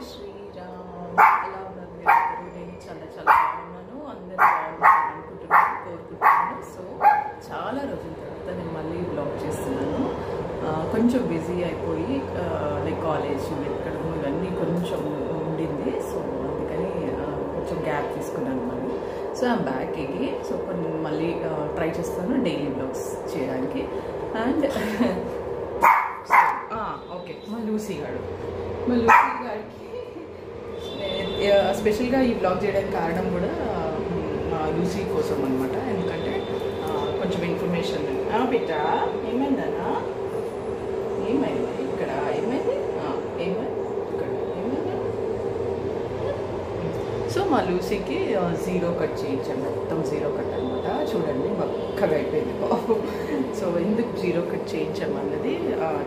శ్రీరామ్. ఎలా ఉన్నారు మీరు? నేను చాలా చాలా బాగున్నాను. అందరూ బాగున్నాను అనుకుంటున్నాను, కోరుకుంటున్నాను. సో చాలా రోజుల తర్వాత నేను మళ్ళీ బ్లాగ్ చేస్తున్నాను. కొంచెం బిజీ అయిపోయి లైక్ కాలేజ్ వెతకడం ఇవన్నీ కొంచెం ఉండింది. సో అందుకని కొంచెం గ్యాప్ తీసుకున్నాను మళ్ళీ. So I'm back again. So కొన్ని మళ్ళీ ట్రై చేస్తాను డైలీ బ్లాగ్స్ చేయడానికి. అండ్ ఓకే, మా లూసీ గారికి స్పెషల్గా ఈ బ్లాగ్ చేయడానికి కారణం కూడా మా లూసీ కోసం అనమాట. ఎందుకంటే కొంచెం ఇన్ఫర్మేషన్. బిడ్డ ఏమైందన్నా? ఏమైంది ఇక్కడ? ఏమైంది ఇక్కడ? ఏమైంది? సో మా లూసీకి జీరో కట్ చేయించాను. మొత్తం జీరో కట్ అనమాట. చూడండి బక్కగా అయిపోయింది బాబు. సో ఎందుకు జీరో కట్ చేయించామన్నది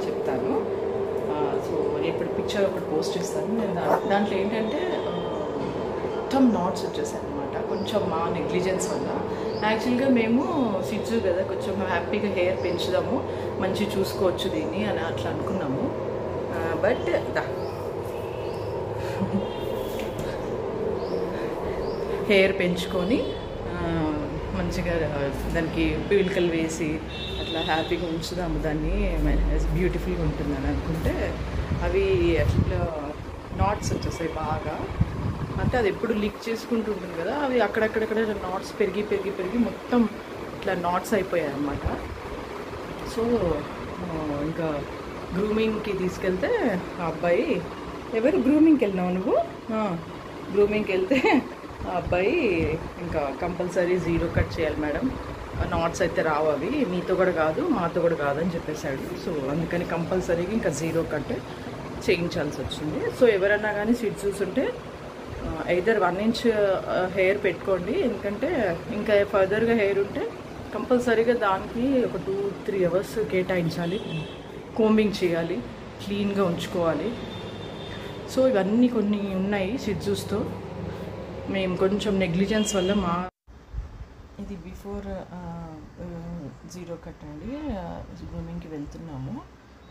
చెప్తాను. సో రేపటి పిక్చర్ ఒకటి పోస్ట్ చేస్తాను నేను. దాంట్లో ఏంటంటే మొత్తం నాట్స్ వచ్చేసాయి అనమాట. కొంచెం మా నెగ్లిజెన్స్ వల్ల. యాక్చువల్గా మేము సిడ్జు కదా, కొంచెం హ్యాపీగా హెయిర్ పెంచుదాము, మంచి చూసుకోవచ్చు దీన్ని అని అట్లా అనుకున్నాము. బట్ హెయిర్ పెంచుకొని మంచిగా దానికి పీలికలు వేసి అట్లా హ్యాపీగా ఉంచుదాము, దాన్ని బ్యూటిఫుల్గా ఉంటుందని అనుకుంటే అవి అట్లా నాట్స్ వచ్చేసాయి బాగా. అంటే అది ఎప్పుడు లీక్ చేసుకుంటూ ఉంటుంది కదా, అవి అక్కడక్కడక్కడ నాట్స్ పెరిగి మొత్తం ఇట్లా నాట్స్ అయిపోయాయి అన్నమాట. సో ఇంకా గ్రూమింగ్కి తీసుకెళ్తే ఆ అబ్బాయి, ఎవరు గ్రూమింగ్కి వెళ్ళినావు నువ్వు? గ్రూమింగ్కి వెళ్తే ఆ అబ్బాయి ఇంకా కంపల్సరీ జీరో కట్ చేయాలి మేడం, నాట్స్ అయితే రావు, అవి మీతో కూడా కాదు మాతో కూడా కాదని చెప్పేశాడు. సో అందుకని కంపల్సరీగా ఇంకా జీరో కట్ చేయించాల్సి వచ్చింది. సో ఎవరన్నా కానీ సిడ్స్ చూస్తుంటే ఐదర్ 1 ఇంచ్ హెయిర్ పెట్టుకోండి. ఎందుకంటే ఇంకా ఫర్దర్గా హెయిర్ ఉంటే కంపల్సరీగా దానికి ఒక 2-3 అవర్స్ కేటాయించాలి, కోంబింగ్ చేయాలి, క్లీన్గా ఉంచుకోవాలి. సో ఇవన్నీ కొన్ని ఉన్నాయి సిడ్జూస్తో. మేము కొంచెం నెగ్లిజెన్స్ వల్ల ఇది బిఫోర్ జీరో కట్ అండి. గ్రూమింగ్కి వెళ్తున్నాము.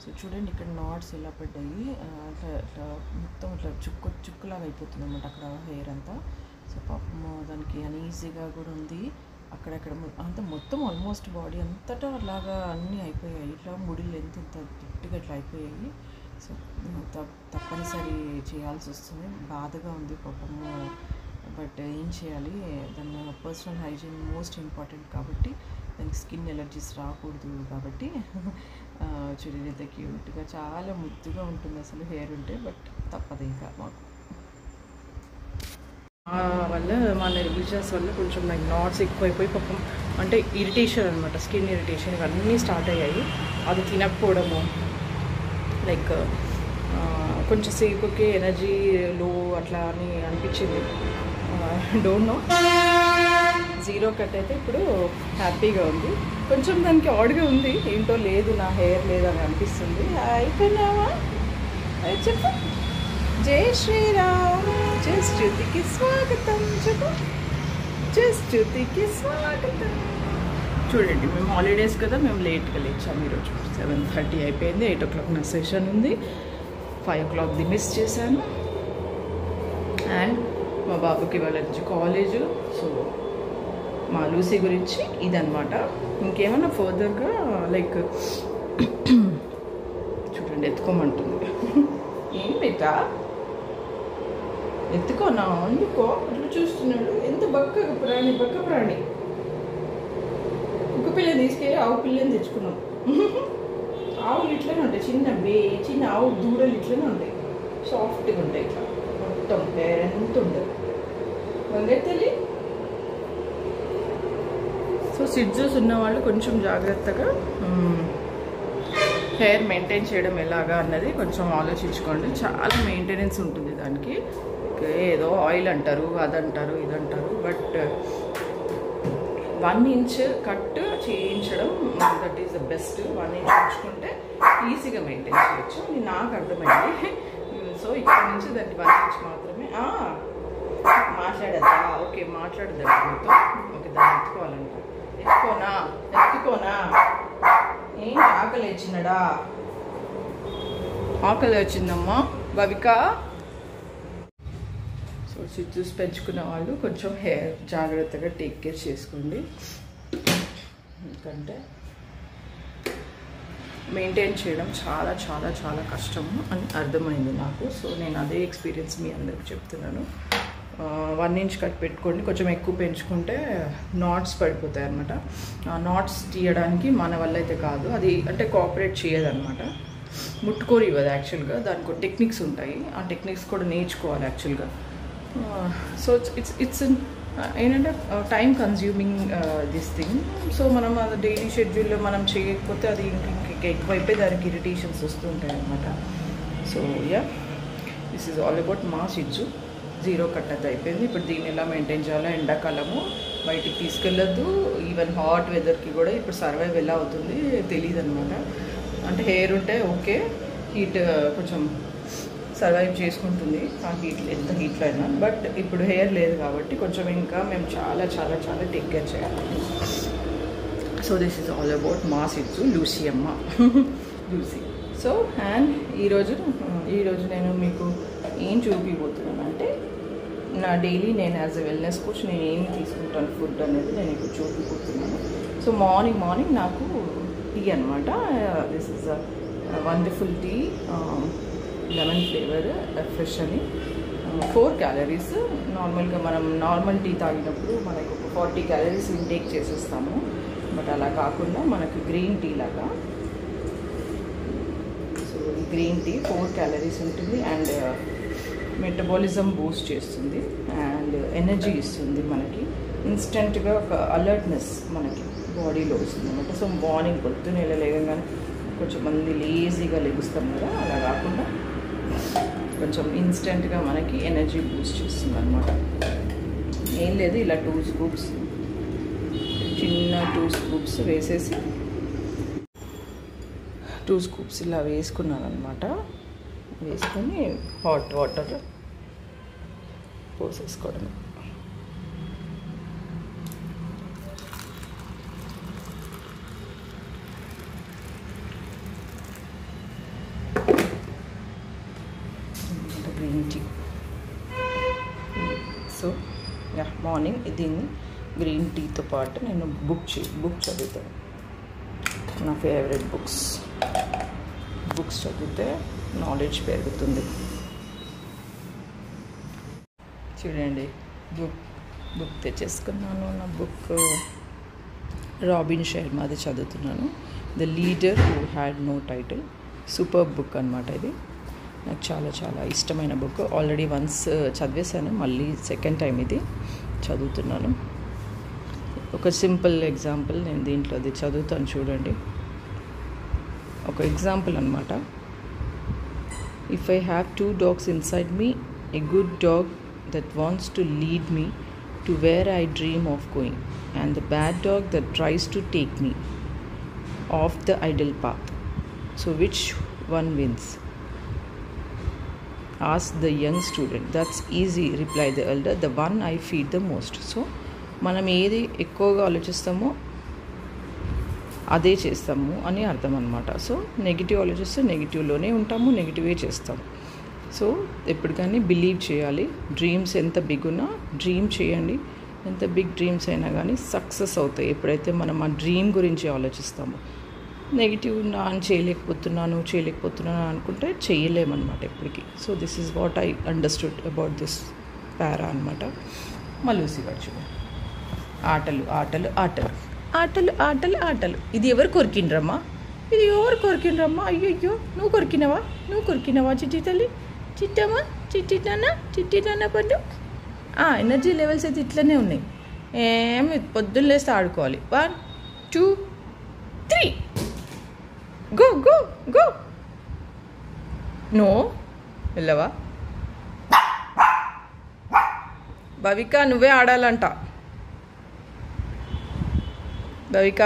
సో చూడండి ఇక్కడ నాట్స్ ఎలా పడ్డాయి, అట్లా మొత్తం ఇట్లా చుక్కులాగా అయిపోతుంది అన్నమాట అక్కడ హెయిర్ అంతా. సో పాపము దానికి అనీజీగా కూడా ఉంది. అక్కడక్కడ అంతా మొత్తం ఆల్మోస్ట్ బాడీ అంతటా అలాగా అన్నీ అయిపోయాయి. ఇట్లా ముడిలు ఎంత తిట్టుగా ఇట్లా అయిపోయాయి. సో తప్పనిసరి చేయాల్సి వస్తుంది. బాధగా ఉంది పాపము. బట్ ఏం చేయాలి, దాని పర్సనల్ హైజీన్ మోస్ట్ ఇంపార్టెంట్ కాబట్టి, దానికి స్కిన్ ఎలర్జీస్ రాకూడదు కాబట్టి. చూడండి ఎంత క్యూట్గా, చాలా ముద్దుగా ఉంటుంది అసలు హెయిర్ ఉంటే. బట్ తప్పదు ఇంకా మాకు వల్ల, మా నెగ్లిజెన్స్ వల్ల కొంచెం నాకు నాట్స్ ఎక్కువైపోయి పాపం అంటే ఇరిటేషన్ అనమాట, స్కిన్ ఇరిటేషన్ ఇవన్నీ స్టార్ట్ అయ్యాయి. అది తినకపోవడము, లైక్ కొంచెం సేపుకి ఎనర్జీ లో అట్లా అని అనిపించింది. Don't know. జీరో కట్ అయితే ఇప్పుడు హ్యాపీగా ఉంది. కొంచెం దానికి ఆడ్గా ఉంది, ఏంటో లేదు నా హెయిర్ లేదని అనిపిస్తుంది. అయిపోయినావా? చెప్పు. జై శ్రీరామ్, జై స్తుతికి స్వాగతం. చెప్పు, జై స్తుతికి స్వాగతం. చూడండి మేము హాలిడేస్ కదా, మేము లేట్గా లేచాము ఈరోజు. 7:30 అయిపోయింది. 8 o'clock నా సెషన్ ఉంది. 5 o'clockది మిస్ చేశాను. అండ్ మా బాబుకి వాళ్ళ నుంచి కాలేజు. సో మా లూసీ గురించి ఇదనమాట. ఇంకేమన్నా ఫర్దర్గా లైక్ చూడండి ఎత్తుకోమంటుంది. ఏం పెట్టా ఎత్తుకోనా? అందుకో అట్లా చూస్తున్నాడు. ఎంత బక్క ప్రాణి. కుక్క పిల్లని తీసుకెళ్ళి ఆవు పిల్లని తెచ్చుకున్నాం. ఆవులు ఇట్లనే ఉంటాయి, చిన్న ఆవు దూడలు ఇట్లనే ఉంటాయి, సాఫ్ట్గా ఉంటాయి. ఇట్లా మొత్తం హెయిర్ ఎంత ఉంటుంది వంగెత్తలి. సో సిడ్జూస్ ఉన్నవాళ్ళు కొంచెం జాగ్రత్తగా హెయిర్ మెయింటైన్ చేయడం ఎలాగా అన్నది కొంచెం ఆలోచించుకోండి. చాలా మెయింటెనెన్స్ ఉంటుంది దానికి. ఏదో ఆయిల్ అంటారు, అదంటారు, ఇదంటారు. బట్ 1 inch కట్ చేయించడం that is the best. 1 inch ఉంచుకుంటే ఈజీగా మెయింటైన్ చేయొచ్చు. ఇది నాకు అర్థమైంది. సో ఇక్కడ నుంచి దాన్ని 1 inch మాత్రమే. మాట్లాడద్దా? ఓకే మాట్లాడద్దా మీతో? ఓకే దాన్ని ఎత్తుకోవాలంట. ఎత్తుకోనా? ఏంటి ఆకలి వచ్చిందమ్మా భవిక? సిట్యూస్ పెంచుకున్న వాళ్ళు కొంచెం హెయిర్ జాగ్రత్తగా టేక్ కేర్ చేసుకోండి. ఎందుకంటే మెయింటైన్ చేయడం చాలా చాలా చాలా కష్టము అని అర్థమైంది నాకు. సో నేను అదే ఎక్స్పీరియన్స్ మీ అందరికి చెప్తున్నాను. 1 ఇంచ్ కట్ పెట్టుకోండి. కొంచెం ఎక్కువ పెంచుకుంటే నాట్స్ పడిపోతాయి అనమాట. ఆ నాట్స్ తీయడానికి మన వల్ల అయితే కాదు, అది అంటే కోఆపరేట్ చేయదన్నమాట, ముట్టుకోరు ఇవ్వదు యాక్చువల్గా. దానికి టెక్నిక్స్ ఉంటాయి, ఆ టెక్నిక్స్ కూడా నేర్చుకోవాలి యాక్చువల్గా. సో ఇట్స్ ఏంటంటే time consuming this thing. So మనం అది డైలీ షెడ్యూల్లో మనం చేయకపోతే అది ఇంకా ఎక్కువైపోయి దానికి ఇరిటేషన్స్ వస్తుంటాయి అనమాట. So this is all about మా షిట్జు. 0 కట్ అది అయిపోయింది. ఇప్పుడు దీన్ని ఎలా మెయింటైన్ చేయాలో, ఎండాకాలము బయటికి తీసుకెళ్ళొద్దు, ఈవెన్ హాట్ వెదర్కి కూడా ఇప్పుడు సర్వైవ్ ఎలా అవుతుంది తెలియదు అనమాట. అంటే హెయిర్ ఉంటే ఓకే, హీట్ కొంచెం సర్వైవ్ చేసుకుంటుంది ఆ హీట్, ఎంత హీట్లో అయినా. బట్ ఇప్పుడు హెయిర్ లేదు కాబట్టి కొంచెం ఇంకా మేము చాలా చాలా చాలా టేక్ కేర్ చేయాలి. So this is all about మా షిట్జు లూసీ అమ్మ, లూసీ. సో అండ్ ఈరోజు నేను మీకు ఏం చూపిపోతున్నాను అంటే, నా డైలీ నేను యాజ్ ఎ వెల్నెస్ కోచ్ నేను ఏమి తీసుకుంటాను ఫుడ్ అనేది నేను ఇప్పుడు చూపిపోతున్నాను. సో మార్నింగ్ నాకు టీ అనమాట. This is a wonderful tea, lemon flavour, fresh అని. 4 క్యాలరీస్. నార్మల్గా మనం నార్మల్ టీ తాగినప్పుడు మనకు 40 క్యాలరీస్ ఇంటేక్ చేసేస్తాము. బట్ అలా కాకుండా మనకు గ్రీన్ టీ లాగా. సో ఈ గ్రీన్ టీ 4 క్యాలరీస్ ఉంటుంది అండ్ మెటబాలిజం బూస్ట్ చేస్తుంది అండ్ ఎనర్జీ ఇస్తుంది మనకి. ఇన్స్టెంట్గా ఒక అలర్ట్నెస్ మనకి బాడీలో వస్తుంది అనమాట. సో మార్నింగ్ పొద్దున్న లేవగానే కొంచెం మంది లేజీగా లెగుస్తాం కదా, అలా కాకుండా కొంచెం ఇన్స్టెంట్గా మనకి ఎనర్జీ బూస్ట్ చేస్తుంది అనమాట. ఏం లేదు, ఇలా 2 స్కూప్స్, చిన్న 2 స్కూప్స్ వేసేసి 2 స్కూప్స్ ఇలా వేసుకున్నాను అనమాట. వేసుకొని హాట్ వాటర్ పోసేసుకోవడం. Green tea. సో మార్నింగ్ దీన్ని గ్రీన్ టీతో పాటు నేను బుక్ చదువుతాను. నా ఫేవరెట్ బుక్స్ చదివితే నాలెడ్జ్ పెరుగుతుంది. చూడండి, బుక్ తెచ్చేసుకున్నాను. నా బుక్ రాబిన్ శర్మాది చదువుతున్నాను, the leader who had no title. Super book అనమాట ఇది. నాకు చాలా చాలా ఇష్టమైన బుక్. ఆల్రెడీ వన్స్ చదివేశాను, మళ్ళీ సెకండ్ టైం ఇది చదువుతున్నాను. ఒక సింపుల్ ఎగ్జాంపుల్ నేను దీంట్లో అది చదువుతాను చూడండి. ఒక ఎగ్జాంపుల్ అనమాట. If I have 2 dogs inside me, a good dog that wants to lead me to where I dream of going, and the bad dog that tries to take me off the idle path. So which one wins? Asked the young student. That's easy, replied the elder. The one I feed the most. So మనం ఏది ఎక్కువగా ఆలోచిస్తామో అదే చేస్తాము అని అర్థం అనమాట. So negative ఆలోచిస్తే నెగిటివ్లోనే ఉంటాము, నెగిటివే చేస్తాము. సో ఎప్పుడు కానీ బిలీవ్ చేయాలి. డ్రీమ్స్ ఎంత బిగ్ ఉన్నా డ్రీమ్ చేయండి. ఎంత బిగ్ డ్రీమ్స్ అయినా కానీ సక్సెస్ అవుతాయి ఎప్పుడైతే మనం ఆ డ్రీమ్ గురించి ఆలోచిస్తాము. నెగిటివ్ చేయలేకపోతున్నాను అనుకుంటే చేయలేమన్నమాట ఎప్పటికీ. So this is what I understood about this para అనమాట. మలూసి వచ్చు. ఆటలు ఆటలు ఆటలు ఆటలు ఆటలు ఆటలు. ఇది ఎవరు కొరికిండ్రమ్మా? అయ్యో నువ్వు కొరికినవా చిట్టి తల్లి? చిట్టమ్మా, చిట్టి నాన్న పండు. ఎనర్జీ లెవెల్స్ అయితే ఇట్లనే ఉన్నాయి. ఏమి పొద్దున్న లేస్తే ఆడుకోవాలి. 1 2 3 గో గో గో. నో వెళ్ళవా? భవిక నువ్వే ఆడాలంట. భవిక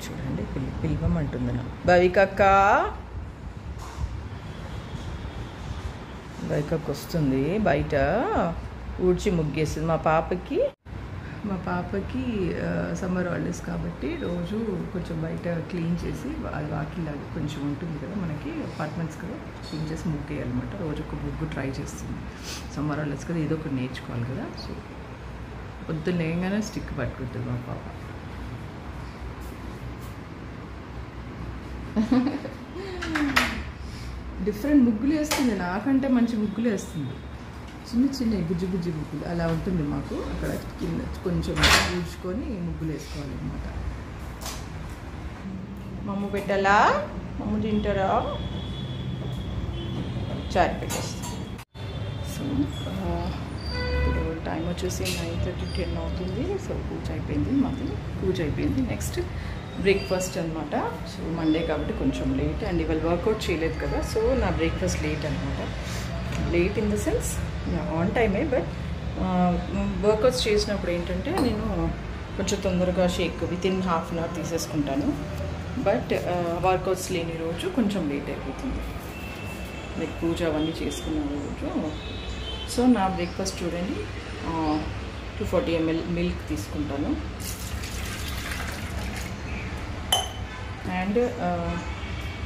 చూడండి, పిలవమంటుంది నా భవికక్క. భవికక్క వస్తుంది, బయట ఊడ్చి ముగ్గేస్తుంది. మా పాపకి మా పాపకి సమ్మర్ హాలిడేస్ కాబట్టి రోజు కొంచెం బయట క్లీన్ చేసి వాకిలాగా కొంచెం ఉంటుంది కదా మనకి అపార్ట్మెంట్స్ కదా, క్లీన్ చేసి ముగ్గేయాలన్నమాట. రోజు ఒక ముగ్గు ట్రై చేస్తుంది. సమ్మర్ హాలిడేస్ కదా, ఏదో ఒకటి నేర్చుకోవాలి కదా. సో పొద్దున్న లేగానే స్టిక్ పట్టుకుంటుంది మా పాప. డిఫరెంట్ ముగ్గులు వేస్తుంది, నాకంటే మంచి ముగ్గులు వేస్తుంది. చిన్న చిన్న బుజ్జి బుజ్జి ముగ్గులు అలా ఉంటుంది మాకు. అక్కడ కింద కొంచెం పూడ్చుకొని ముగ్గులు వేసుకోవాలన్నమాట. మమ్మ పెట్టాలా, మమ్మ తింటారా, చారు పెట్టేస్తాం. సో ఇప్పుడు టైం వచ్చేసి 9:30 10 అవుతుంది. సో పూజ అయిపోయింది, మాది పూజ అయిపోయింది. నెక్స్ట్ బ్రేక్ఫాస్ట్ అనమాట. సో మండే కాబట్టి కొంచెం లేట్, అండ్ ఇవాళ వర్కౌట్ చేయలేదు కదా, సో నా బ్రేక్ఫాస్ట్ లేట్ అనమాట. Late in the sense on టైమే, బట్ వర్కౌట్స్ చేసినప్పుడు ఏంటంటే నేను కొంచెం తొందరగా shake within half an hour తీసేసుకుంటాను. బట్ వర్కౌట్స్ లేని రోజు కొంచెం లేట్ అయిపోతుంది, లైక్ పూజ అవన్నీ చేసుకున్న రోజు. సో నా బ్రేక్ఫాస్ట్ చూడండి, 240 ml మిల్క్ తీసుకుంటాను, and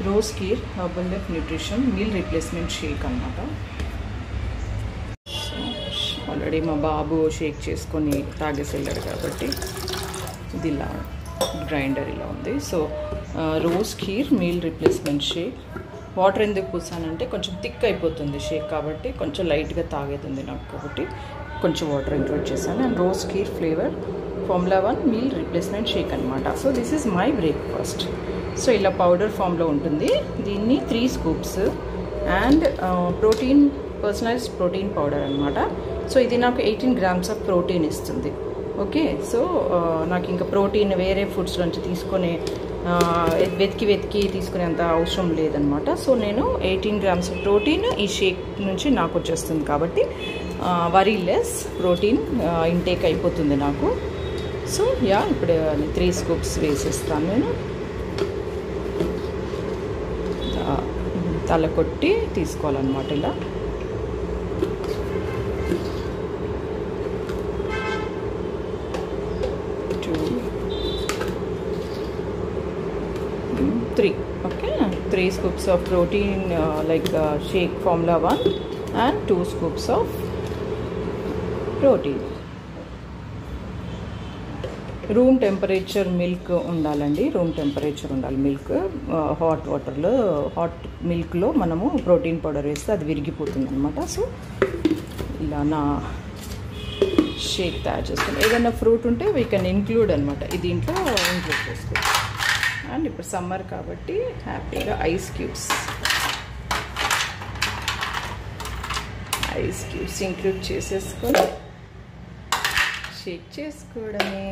rose kheer Herbalife nutrition meal replacement shake అన్నమాట. ఆల్రెడీ మా బాబు షేక్ చేసుకొని తాగేసి వెళ్ళాడు కాబట్టి ఇది ఇలా గ్రైండర్ ఇలా ఉంది. So rose kheer meal replacement shake. Water ఎందుకు పూసానంటే కొంచెం థిక్ అయిపోతుంది షేక్ కాబట్టి, కొంచెం లైట్గా తాగేతుంది నాకు కాబట్టి కొంచెం వాటర్ ఇంక్లూడ్ చేశాను. And rose kheer flavour formula 1 meal replacement shake అనమాట. So this is my breakfast. So ఇలా పౌడర్ ఫామ్లో ఉంటుంది. దీన్ని 3 scoops and protein, personalized protein powder అనమాట. సో ఇది నాకు 18 grams ఆఫ్ ప్రోటీన్ ఇస్తుంది. ఓకే, సో నాకు ఇంకా ప్రోటీన్ వేరే ఫుడ్స్ నుంచి తీసుకునే వెతికి తీసుకునేంత అవసరం లేదనమాట. సో నేను 18 grams ఆఫ్ ప్రోటీన్ ఈ షేక్ నుంచి నాకు వచ్చేస్తుంది కాబట్టి వరీ లెస్ ప్రోటీన్ ఇంటేక్ అయిపోతుంది నాకు. సో యా, ఇప్పుడు 3 స్కూప్స్ వేసేస్తాను నేను. తల కొట్టి తీసుకోవాలన్నమాట ఇలా. Okay, 3 scoops of protein like shake formula 1 and 2 scoops of protein. Room temperature milk ఉండాలండి, రూమ్ టెంపరేచర్ ఉండాలి మిల్క్. హాట్ వాటర్లో, హాట్ మిల్క్లో మనము ప్రోటీన్ పౌడర్ వేస్తే అది విరిగిపోతుంది అనమాట. సో ఇలా నా షేక్ తయారు చేసుకుని ఏదైనా ఫ్రూట్ ఉంటే వీ కెన్ ఇంక్లూడ్ అనమాట, ఇది దీంట్లో ఇంక్లూడ్ చేసుకోవచ్చు. అండ్ ఇప్పుడు సమ్మర్ కాబట్టి హ్యాపీగా ఐస్ క్యూబ్స్ ఇంక్లూడ్ చేసేసుకొని షేక్ చేసుకోవడమే.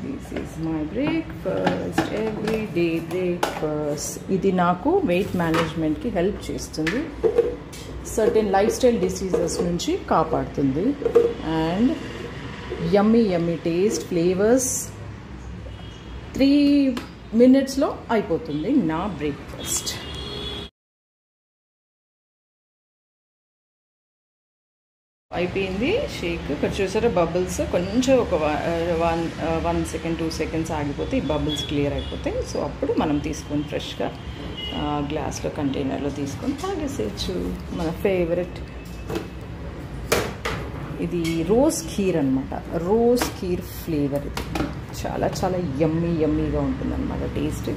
This is my breakfast, everyday breakfast. ఇది నాకు వెయిట్ మేనేజ్మెంట్కి హెల్ప్ చేస్తుంది, సర్టెన్ లైఫ్ స్టైల్ డిసీజెస్ నుంచి కాపాడుతుంది, అండ్ యమ్మీ టేస్ట్, ఫ్లేవర్స్ 3 minutesలో అయిపోతుంది నా బ్రేక్ఫాస్ట్. అయిపోయింది షేక్. ఇక్కడ చూసారా బబుల్స్, కొంచెం ఒక 1 second 2 seconds ఆగిపోతే ఈ బబుల్స్ క్లియర్ అయిపోతాయి. సో అప్పుడు మనం తీసుకొని ఫ్రెష్గా గ్లాస్లో కంటైనర్లో తీసుకొని తాగేసేయచ్చు. మన ఫేవరెట్ ఇది రోజ్ కీర్ అనమాట, రోజ్ కీర్ ఫ్లేవర్. ఇది చాలా చాలా యమ్మీగా ఉంటుంది అనమాట టేస్ట్.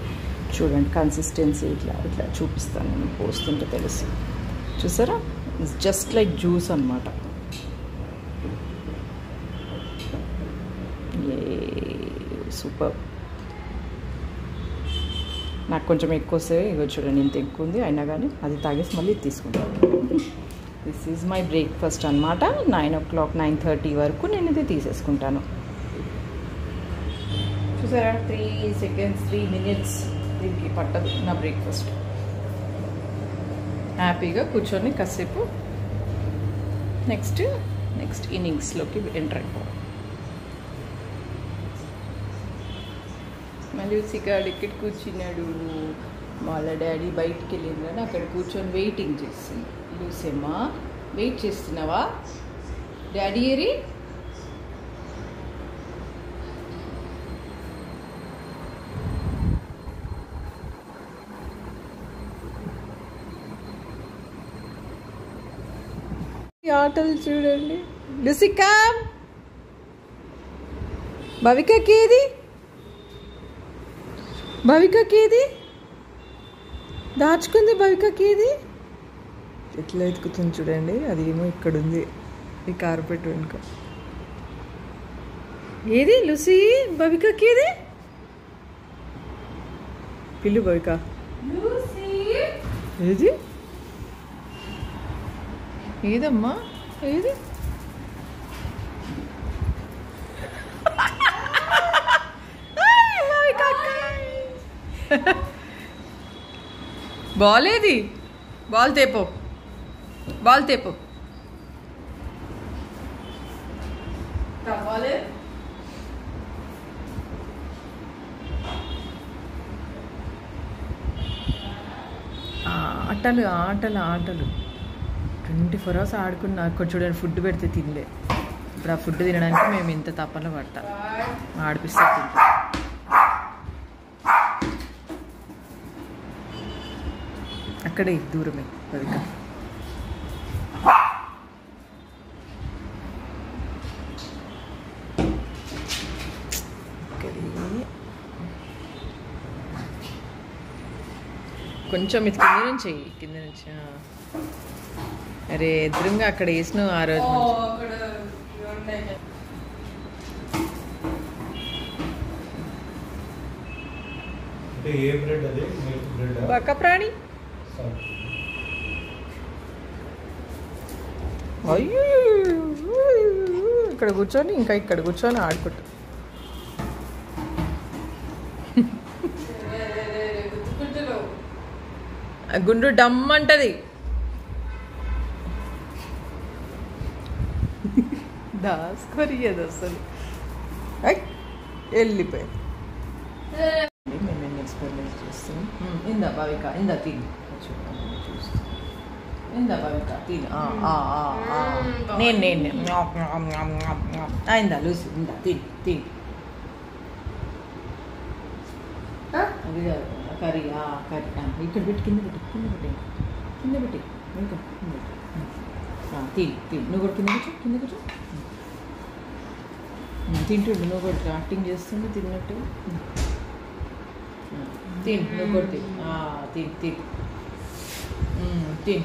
చూడండి కన్సిస్టెన్సీ ఇట్లా చూపిస్తాను నేను, పోస్తుంటే తెలుసు. చూసారా, ఇట్స్ జస్ట్ లైక్ జ్యూస్ అనమాట. సూపర్. నాకు కొంచెం ఎక్కువ వస్తే ఇగో చూడండి ఇంత ఎక్కువ ఉంది, అయినా కానీ అది తాగేసి మళ్ళీ తీసుకుంటాను. దిస్ ఈజ్ మై బ్రేక్ఫాస్ట్ అనమాట. 9 o'clock 9:30 వరకు నేను ఇది తీసేసుకుంటాను. చూసారా 3 seconds 3 minutes దీనికి పట్టదు నా బ్రేక్ఫాస్ట్. హ్యాపీగా కూర్చొని కాసేపు నెక్స్ట్ ఇన్నింగ్స్లోకి ఎంటర్ అయిపోవాలి. మళ్ళీ సిగాడు ఇక్కడ కూర్చున్నాడు. వాళ్ళ డాడీ బయటికి వెళ్ళింది కానీ అక్కడ కూర్చొని వెయిటింగ్ చేస్తుంది. లూసేమ్మా వెయిట్ చేస్తున్నావా? డాడీ ఏరి ఆటలు చూడండి. లుసికా భవికకి ఏది, భవికకి ఏది దాచుకుంది, భవికకి ఏది ఎట్లా ఎత్తుకుతుంది చూడండి. అది ఏమో ఇక్కడ ఉంది ఈ కార్పెట్ వెనుక. ఏది లుసి, భవికకి ఏది పిల్లు, భవిక ఏది ఏదమ్మా ఏది బాల్ ఏది, బాల్ తేపో, బాల్ తేపో. ఆటలు ఆటలు ఆటలు 24 hours ఆడుకున్నా. అక్కడ చూడండి ఫుడ్ పెడితే తినలే. ఇప్పుడు ఆ ఫుడ్ తినడానికి మేము ఇంత తపన పడతాం. ఆడిపిస్తే తింటాం. అక్కడే దూరమే భవిక. కొంచెం ఇది కింద నుంచి కింద నుంచి. అరే ఎదురుగా అక్కడ వేసినావు ఆ రోజు. బక్క ప్రాణి. అయ్యో ఇక్కడ కూర్చొని ఇంకా ఇక్కడ కూర్చొని ఆడుకుంటా. గుండు డమ్ అంటది. దాసుకోరియదు అసలు. వెళ్ళిపోయింది. మేము ఎక్స్పెరిమెంట్ చేస్తాం. ఇందా భవిక, ఇందా తిని చూస్తాం. ఇందా భవిక తిని. నేను ఇందా లూసి, ఇందా తిని తిని. అది కాదు కర్రీ. కర్రీ ఇక్కడ పెట్టి కింద పెట్టి కింద పెట్టి ఇంకా తిని తిని. నువ్వు కూడా కింద కూర్చో, కింద కూర్చో. తింటుండు. నువ్వు కూడా యాక్టింగ్ చేస్తుండు తిన్నట్టు. తిని నువ్వు కూడా తిని. తిని తిని తిని.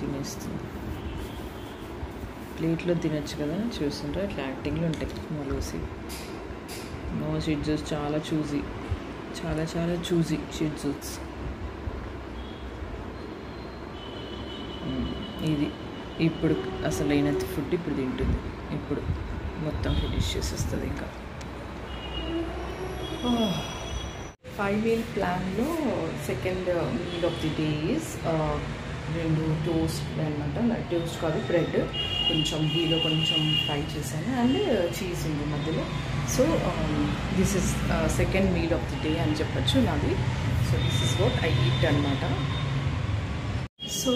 తినేస్తుంది. ప్లేట్లో తినచ్చు కదా. చూస్తుంటే అట్లా యాక్టింగ్లు ఉంటాయి మా లూసి. మా షిట్జూస్ చాలా చూజీ, చాలా చాలా చూజీ షిట్జూస్. ఇది ఇప్పుడు అసలు అయిన ఫుడ్ ఇప్పుడు తింటుంది. ఇప్పుడు మొత్తం ఫినిష్ చేసేస్తుంది. ఇంకా 5 meal ప్లాన్లో second meal of the day is 2 toast అనమాట. టోస్ట్ కాదు, బ్రెడ్ కొంచెం గీలో కొంచెం ఫ్రై చేశాను అండ్ చీజ్ ఉంది మధ్యలో. So this is second meal of the day అని చెప్పచ్చు నాది. So this is what I eat అనమాట. సో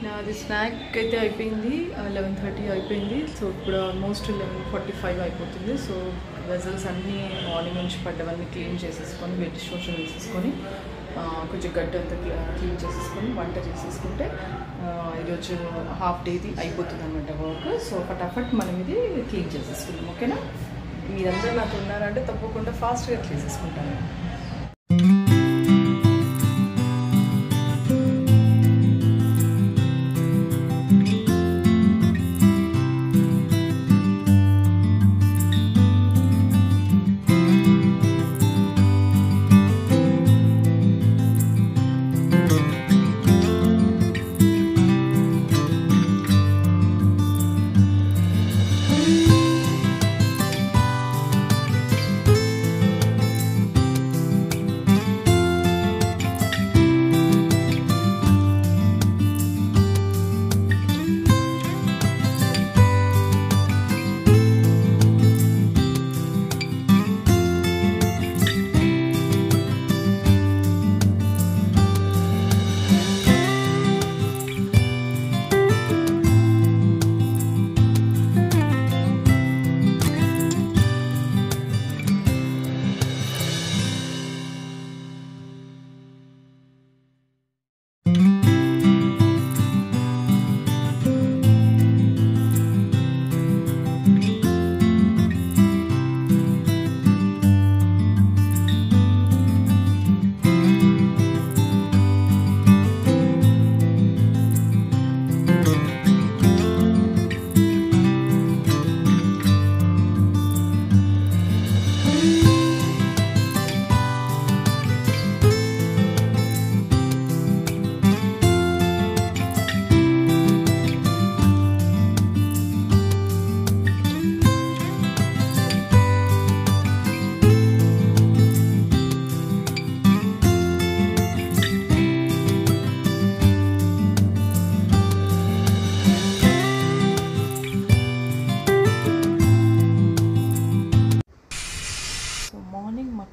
నాది స్నాక్ అయితే అయిపోయింది. 11:30 అయిపోయింది. సో ఇప్పుడు ఆల్మోస్ట్ 11:45 అయిపోతుంది. సో వెజల్స్ అన్నీ మార్నింగ్ నుంచి పడ్డవన్నీ క్లీన్ చేసేసుకొని వెజ్ డిష్వాషర్ వేసేసుకొని కొంచెం గడ్డ అంతా క్లీన్ చేసేసుకొని వంట చేసేసుకుంటే ఈరోజు హాఫ్ డేది అయిపోతుంది అనమాట వర్క్. సో ఫటాఫట్ మనం ఇది క్లీన్ చేసేసుకుందాం. ఓకేనా? మీరందరూ నాకు ఉన్నారంటే తప్పకుండా ఫాస్ట్గా చేసేసుకుంటాను.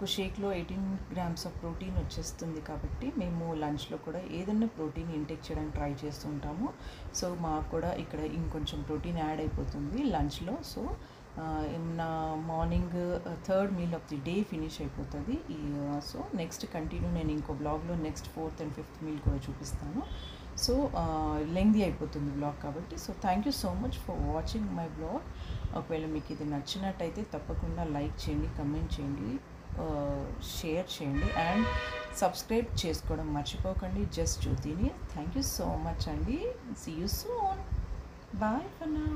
ఒక షేక్లో 18 గ్రామ్స్ ఆఫ్ ప్రోటీన్ వచ్చేస్తుంది కాబట్టి మేము లంచ్లో కూడా ఏదైనా ప్రోటీన్ ఇంటేక్ చేయడానికి ట్రై చేస్తుంటాము. సో మాకు కూడా ఇక్కడ ఇంకొంచెం ప్రోటీన్ యాడ్ అయిపోతుంది లంచ్లో. సో నా morning third meal of the day finish అయిపోతుంది. సో నెక్స్ట్ కంటిన్యూ నేను ఇంకో బ్లాగ్లో next 4th and 5th meal కూడా చూపిస్తాను. సో లెంగ్దీ అయిపోతుంది బ్లాగ్ కాబట్టి. So thank you so much for watching my blog. ఒకవేళ మీకు ఇది నచ్చినట్టయితే తప్పకుండా లైక్ చేయండి, కమెంట్ చేయండి, షేర్ చేయండి అండ్ సబ్స్క్రైబ్ చేసుకోవడం మర్చిపోకండి జస్ట్ జ్యోతిని. థ్యాంక్ యూ సో మచ్ అండి. See you soon. Bye for now.